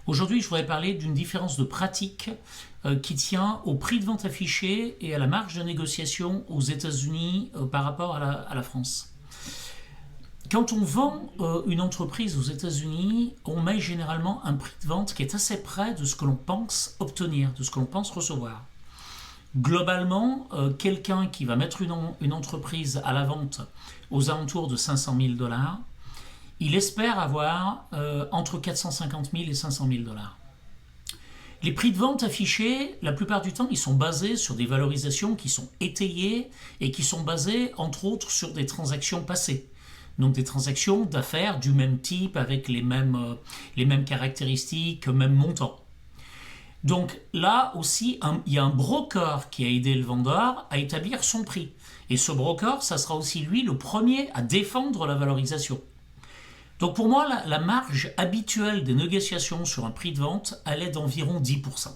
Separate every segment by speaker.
Speaker 1: Aujourd'hui, je voudrais parler d'une différence de pratique qui tient au prix de vente affiché et à la marge de négociation aux États-Unis par rapport à la France. Quand on vend une entreprise aux États-Unis, on met généralement un prix de vente qui est assez près de ce que l'on pense obtenir, de ce que l'on pense recevoir. Globalement, quelqu'un qui va mettre une entreprise à la vente aux alentours de 500 000 $, il espère avoir entre 450 000 et 500 000 $. Les prix de vente affichés, la plupart du temps, ils sont basés sur des valorisations qui sont étayées et qui sont basées, entre autres, sur des transactions passées. Donc des transactions d'affaires du même type, avec les mêmes caractéristiques, même montant. Donc là aussi, il y a un broker qui a aidé le vendeur à établir son prix. Et ce broker, ça sera aussi lui le premier à défendre la valorisation. Donc pour moi, la marge habituelle des négociations sur un prix de vente, elle est d'environ 10%.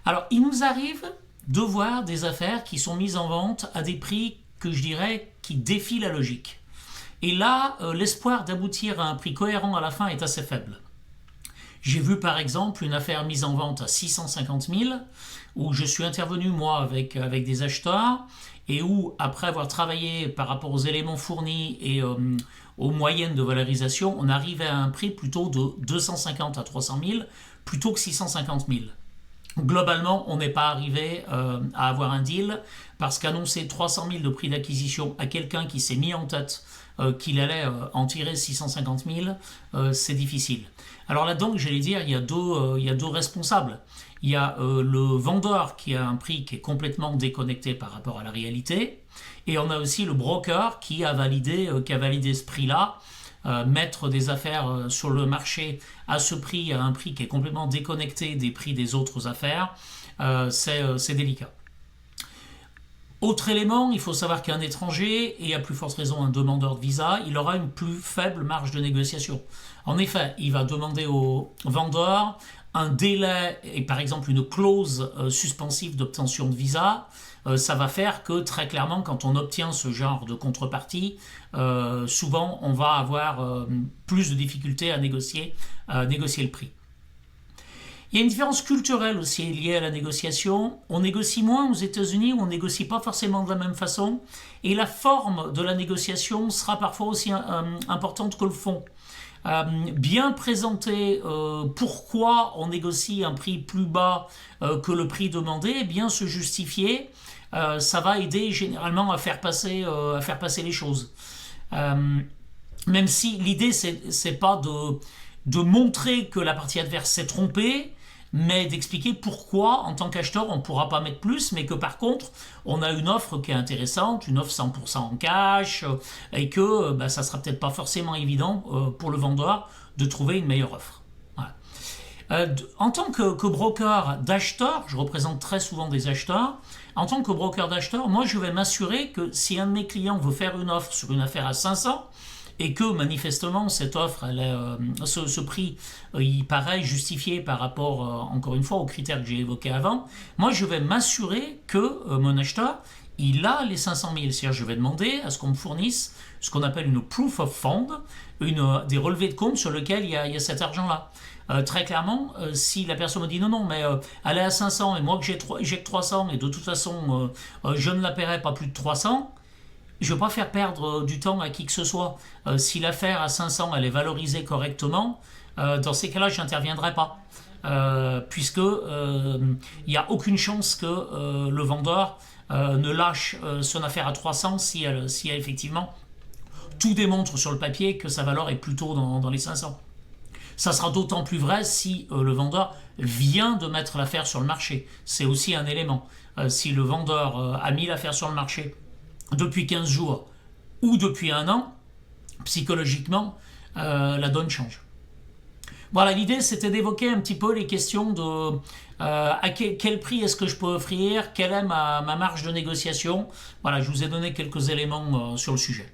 Speaker 1: Alors il nous arrive de voir des affaires qui sont mises en vente à des prix que je dirais qui défient la logique. Et là, l'espoir d'aboutir à un prix cohérent à la fin est assez faible. J'ai vu par exemple une affaire mise en vente à 650 000 où je suis intervenu moi avec des acheteurs et où après avoir travaillé par rapport aux éléments fournis et aux moyennes de valorisation, on arrivait à un prix plutôt de 250 à 300 000 plutôt que 650 000. Globalement, on n'est pas arrivé à avoir un deal parce qu'annoncer 300 000 de prix d'acquisition à quelqu'un qui s'est mis en tête qu'il allait en tirer 650 000, c'est difficile. Alors là-dedans, j'allais dire, il y a deux responsables. Il y a le vendeur qui a un prix qui est complètement déconnecté par rapport à la réalité, et on a aussi le broker qui a validé ce prix-là. Mettre des affaires sur le marché à ce prix, à un prix qui est complètement déconnecté des prix des autres affaires, c'est délicat. Autre élément, il faut savoir qu'un étranger, et à plus forte raison un demandeur de visa, il aura une plus faible marge de négociation. En effet, il va demander au vendeur un délai et par exemple une clause suspensive d'obtention de visa. Ça va faire que très clairement, quand on obtient ce genre de contrepartie, souvent on va avoir plus de difficultés à négocier le prix. Il y a une différence culturelle aussi liée à la négociation. On négocie moins aux États-Unis, où on ne négocie pas forcément de la même façon, et la forme de la négociation sera parfois aussi importante que le fond. Bien présenter pourquoi on négocie un prix plus bas que le prix demandé, et bien se justifier, ça va aider généralement à faire passer les choses. Même si l'idée c'est pas de montrer que la partie adverse s'est trompée, mais d'expliquer pourquoi, en tant qu'acheteur, on ne pourra pas mettre plus, mais que par contre, on a une offre qui est intéressante, une offre 100% en cash, et que ça ne sera peut-être pas forcément évident pour le vendeur de trouver une meilleure offre. Voilà. En tant que broker d'acheteur, je représente très souvent des acheteurs, en tant que broker d'acheteur, moi je vais m'assurer que si un de mes clients veut faire une offre sur une affaire à 500, et que manifestement cette offre, ce prix, il paraît justifié par rapport, encore une fois, aux critères que j'ai évoqués avant, moi je vais m'assurer que mon acheteur, il a les 500 000. C'est-à-dire je vais demander à ce qu'on me fournisse ce qu'on appelle une proof of fund, des relevés de compte sur lesquels il y a cet argent-là. Très clairement, si la personne me dit non, mais elle est à 500 et moi que j'ai que 300 et de toute façon je ne la paierai pas plus de 300, je ne veux pas faire perdre du temps à qui que ce soit. Si l'affaire à 500 elle est valorisée correctement, dans ces cas-là, je n'interviendrai pas. Puisque il n'y a aucune chance que le vendeur ne lâche son affaire à 300 si effectivement tout démontre sur le papier que sa valeur est plutôt dans les 500. Ça sera d'autant plus vrai si le vendeur vient de mettre l'affaire sur le marché. C'est aussi un élément. Si le vendeur a mis l'affaire sur le marché depuis 15 jours ou depuis un an, psychologiquement, la donne change. Voilà, l'idée c'était d'évoquer un petit peu les questions de à quel prix est-ce que je peux offrir, quelle est ma marge de négociation. Voilà, je vous ai donné quelques éléments sur le sujet.